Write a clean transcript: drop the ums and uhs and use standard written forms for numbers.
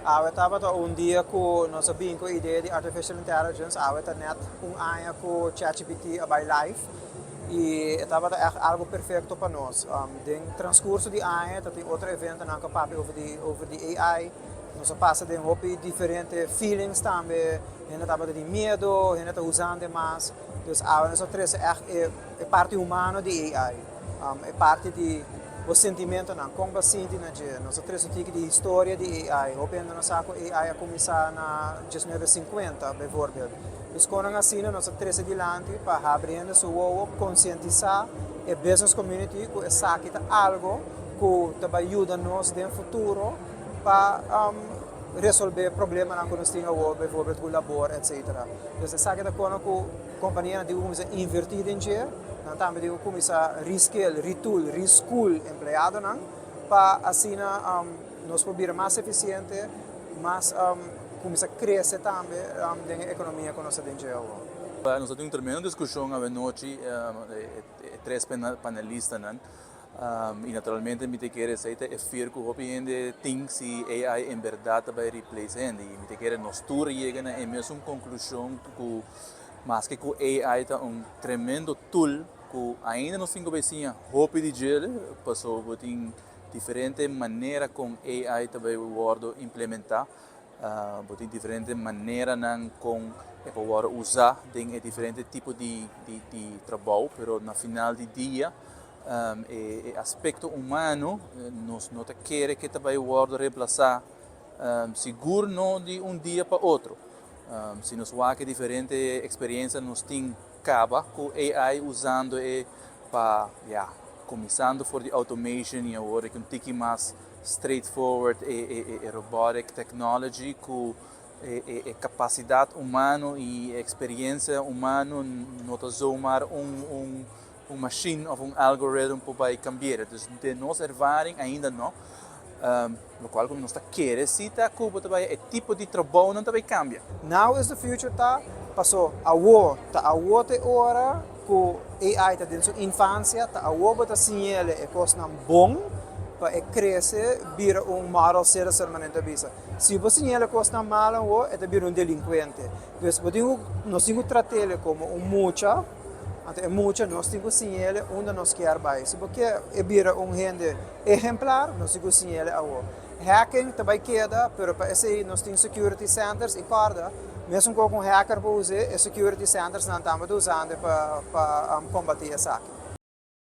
Estava um dia com nós sabíamos com a ideia de artificial intelligence, estava net ano com ChatGPT about live e estava algo perfeito para nós. No transcurso de ano, tem outro evento na papo over the AI. Nós passa de hobby diferentes feelings também, a gente estava de medo, a gente está usando mais. Então, nós três é parte humana de AI, é parte de o sentimento não, como sente na gente. Nós três tipo de história de AI. Eu penso nós saco AI a começar na 1950, por exemplo. Então, quando assim nós três adiante para abrir o seu conscientizar a business community que sabe algo que vai ajudar nós no futuro para resolver problemas que nós temos hoje, por exemplo, com o labor, etc. Então, sabe que quando a companhia de invertir em dinheiro, nós também começar a reskill, retool, reschool empregado para assim nós poder mais eficiente, mais começar a crescer também na economia que nós temos hoje. Nós temos uma tremenda discussão a noite, três panelistas, e naturalmente me te quer dizer que é fair que o ainda tem se AI em verdade vai replace ainda e me te quer nós tour chega na mesma conclusão que mas que o AI é tremendo tool que ainda não tem comecinha hope de gel passou tem diferente maneira com AI também o word implementar tem diferente maneira com para usar tem diferente tipo de trabalho, pero na final do dia aspecto humano nós não quer que também o word reemplaçar seguro não de dia para outro. Se nós vamos que diferente experiência nos tem acaba com AI usando para começando por the automation e agora que tique mais straightforward robotic technology com capacidade humana e experiência humana não tomar machine ou algoritmo para cambiar. Então, de nossa ervaring ainda não. No qual como nós está querer se está cubo também é tipo de trabalho não também cambia. Now is the future passou a outra hora que AI está dentro da infância a outra sinal é coisa bom para crescer vira moral ser permanente bisa. Se você sinal coisa mal é vira delinquente. Então nós temos que tratar ele como mucha até muita nós temos sinal onde nós quer vai. Se porque é vira rende exemplar, nós temos sinal a hacking também queda, pero para esse nós temos security centers e corda, mesmo com hacker para usar, security centers não estamos usando para combater essa.